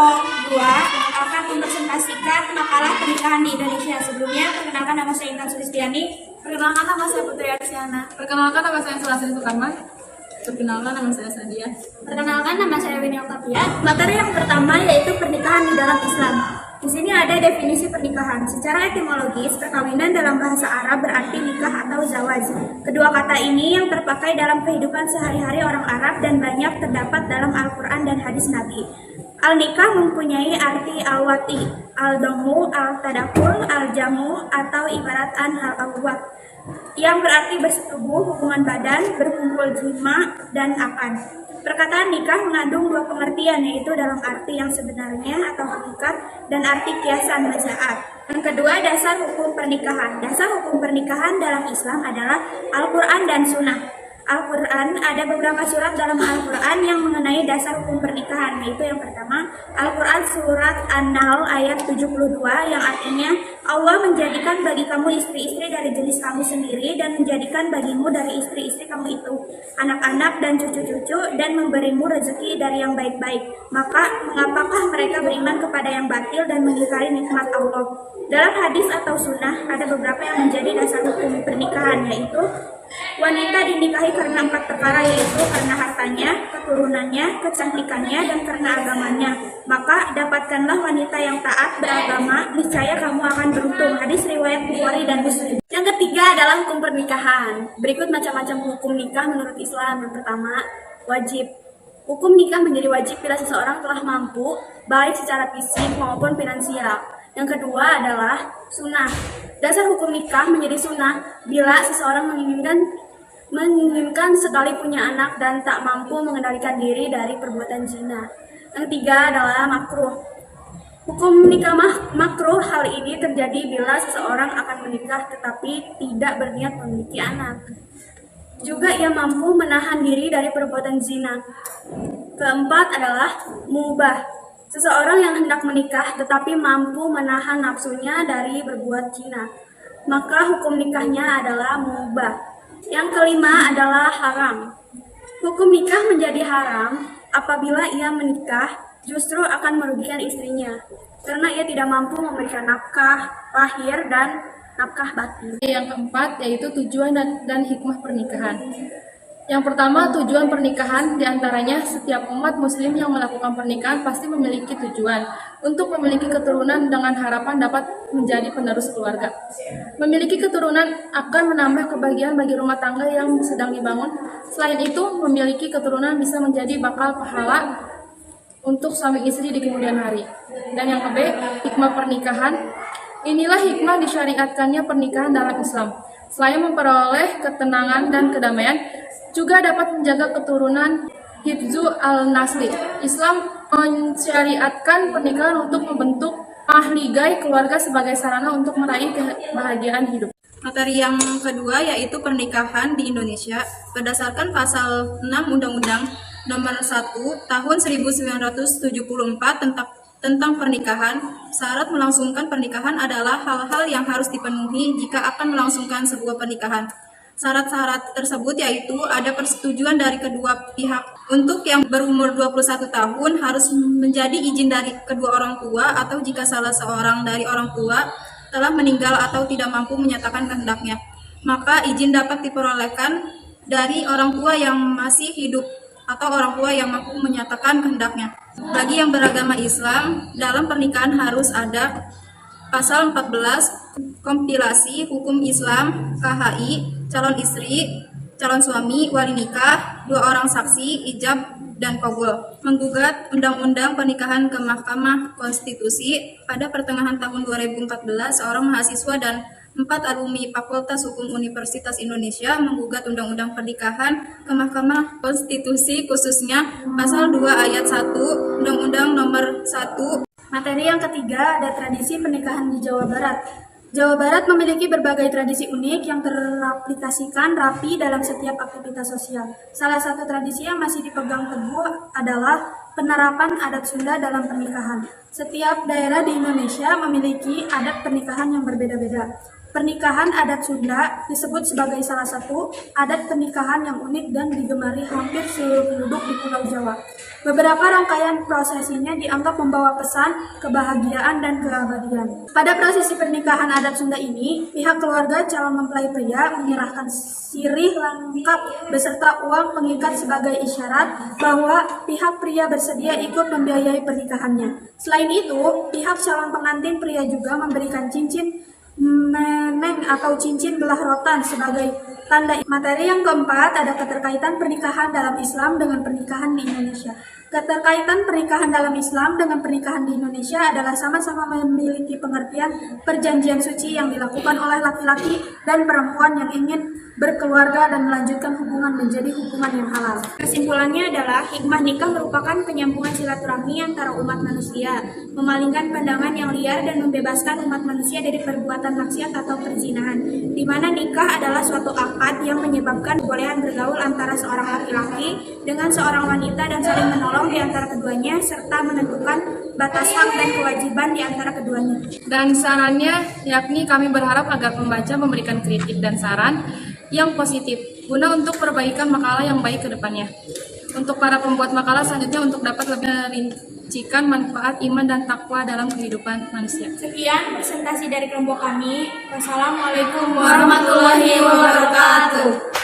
kelompok 2 akan mempresentasikan makalah pernikahan di Indonesia. Sebelumnya, perkenalkan nama saya Intan Sulistiani. Perkenalkan nama saya Putri Arsiana. Perkenalkan nama saya Sulasri Sukarman. Perkenalkan nama saya Sadia. Perkenalkan nama saya Winnie Octavia. Materi yang pertama yaitu pernikahan di dalam Islam. Di sini ada definisi pernikahan. Secara etimologis, perkawinan dalam bahasa Arab berarti nikah atau zawaj. Kedua kata ini yang terpakai dalam kehidupan sehari-hari orang Arab dan banyak terdapat dalam Al-Quran dan hadis Nabi. Al-nikah mempunyai arti al-wati, al-domu, al-tadakul, al-jamu, atau ibaratan al-awwat, yang berarti bersetubuh, hubungan badan, berkumpul jima, dan akad. Perkataan nikah mengandung dua pengertian, yaitu dalam arti yang sebenarnya atau hakikat dan arti kiasan majaat. Yang kedua, dasar hukum pernikahan. Dasar hukum pernikahan dalam Islam adalah Al-Quran dan Sunnah. Al-Quran, ada beberapa surat dalam Al-Quran yang mengenai dasar hukum pernikahan, yaitu yang pertama, Al-Quran surat An-Nahl ayat 72 yang artinya Allah menjadikan bagi kamu istri-istri dari jenis kamu sendiri dan menjadikan bagimu dari istri-istri kamu itu anak-anak dan cucu-cucu dan memberimu rezeki dari yang baik-baik. Maka mengapakah mereka beriman kepada yang batil dan mengingkari nikmat Allah? Dalam hadis atau sunnah ada beberapa yang menjadi dasar hukum pernikahan, yaitu wanita dinikahi karena 4 perkara, yaitu karena hartanya, keturunannya, kecantikannya, dan karena agamanya. Maka dapatkanlah wanita yang taat beragama, niscaya kamu akan beruntung. Hadis riwayat Bukhari dan Muslim. Yang ketiga adalah hukum pernikahan. Berikut macam-macam hukum nikah menurut Islam. Yang pertama, wajib. Hukum nikah menjadi wajib bila seseorang telah mampu, baik secara fisik maupun finansial. Yang kedua adalah sunnah. Dasar hukum nikah menjadi sunnah bila seseorang menginginkan sekali punya anak dan tak mampu mengendalikan diri dari perbuatan zina. Yang ketiga adalah makruh. Hukum nikah makruh, hal ini terjadi bila seseorang akan menikah tetapi tidak berniat memiliki anak. Juga ia mampu menahan diri dari perbuatan zina. Keempat adalah mubah. Seseorang yang hendak menikah tetapi mampu menahan nafsunya dari berbuat zina, maka hukum nikahnya adalah mubah. Yang kelima adalah haram. Hukum nikah menjadi haram apabila ia menikah justru akan merugikan istrinya, karena ia tidak mampu memberikan nafkah lahir dan nafkah batin. Yang keempat yaitu tujuan dan hikmah pernikahan. Yang pertama, tujuan pernikahan diantaranya setiap umat muslim yang melakukan pernikahan pasti memiliki tujuan untuk memiliki keturunan dengan harapan dapat menjadi penerus keluarga. Memiliki keturunan akan menambah kebahagiaan bagi rumah tangga yang sedang dibangun. Selain itu, memiliki keturunan bisa menjadi bakal pahala untuk suami istri di kemudian hari. Dan yang kedua, hikmah pernikahan. Inilah hikmah disyariatkannya pernikahan dalam Islam. Selain memperoleh ketenangan dan kedamaian, juga dapat menjaga keturunan hifzu al-nasli. Islam mensyariatkan pernikahan untuk membentuk mahligai keluarga sebagai sarana untuk meraih kebahagiaan hidup. Materi yang kedua yaitu pernikahan di Indonesia. Berdasarkan pasal 6 Undang-Undang Nomor 1 Tahun 1974 tentang pernikahan, syarat melangsungkan pernikahan adalah hal-hal yang harus dipenuhi jika akan melangsungkan sebuah pernikahan. Syarat-syarat tersebut yaitu ada persetujuan dari kedua pihak. Untuk yang berumur 21 tahun harus menjadi izin dari kedua orang tua, atau jika salah seorang dari orang tua telah meninggal atau tidak mampu menyatakan kehendaknya, maka izin dapat diperolehkan dari orang tua yang masih hidup atau orang tua yang mampu menyatakan kehendaknya. Bagi yang beragama Islam, dalam pernikahan harus ada pasal 14 kompilasi hukum Islam, KHI, calon istri, calon suami, wali nikah, 2 orang saksi, ijab, dan qabul. Menggugat Undang-Undang Pernikahan ke Mahkamah Konstitusi. Pada pertengahan tahun 2014, seorang mahasiswa dan 4 alumni Fakultas Hukum Universitas Indonesia menggugat Undang-Undang Pernikahan ke Mahkamah Konstitusi, khususnya pasal 2 ayat 1 Undang-Undang Nomor 1. Materi yang ketiga ada tradisi pernikahan di Jawa Barat. Jawa Barat memiliki berbagai tradisi unik yang teraplikasikan rapi dalam setiap aktivitas sosial. Salah satu tradisi yang masih dipegang teguh adalah penerapan adat Sunda dalam pernikahan. Setiap daerah di Indonesia memiliki adat pernikahan yang berbeda-beda. Pernikahan adat Sunda disebut sebagai salah satu adat pernikahan yang unik dan digemari hampir seluruh penduduk di Pulau Jawa. Beberapa rangkaian prosesinya dianggap membawa pesan kebahagiaan dan keabadian. Pada prosesi pernikahan adat Sunda ini, pihak keluarga calon mempelai pria menyerahkan sirih lengkap beserta uang pengikat sebagai isyarat bahwa pihak pria bersedia ikut membiayai pernikahannya. Selain itu, pihak calon pengantin pria juga memberikan cincin meneng atau cincin belah rotan sebagai tanda. Materi yang keempat ada keterkaitan pernikahan dalam Islam dengan pernikahan di Indonesia. Keterkaitan pernikahan dalam Islam dengan pernikahan di Indonesia adalah sama-sama memiliki pengertian perjanjian suci yang dilakukan oleh laki-laki dan perempuan yang ingin berkeluarga dan melanjutkan hubungan menjadi hubungan yang halal. Kesimpulannya adalah hikmah nikah merupakan penyambungan silaturahmi antara umat manusia, memalingkan pandangan yang liar dan membebaskan umat manusia dari perbuatan maksiat atau perzinahan, di mana nikah adalah suatu akad yang menyebabkan kebolehan bergaul antara seorang laki-laki dengan seorang wanita dan saling menolong di antara keduanya serta menentukan batas hak dan kewajiban di antara keduanya. Dan sarannya yakni kami berharap agar pembaca memberikan kritik dan saran yang positif guna untuk perbaikan makalah yang baik ke depannya. Untuk para pembuat makalah selanjutnya untuk dapat lebih merincikan manfaat iman dan takwa dalam kehidupan manusia. Sekian presentasi dari kelompok kami. Wassalamualaikum warahmatullahi wabarakatuh.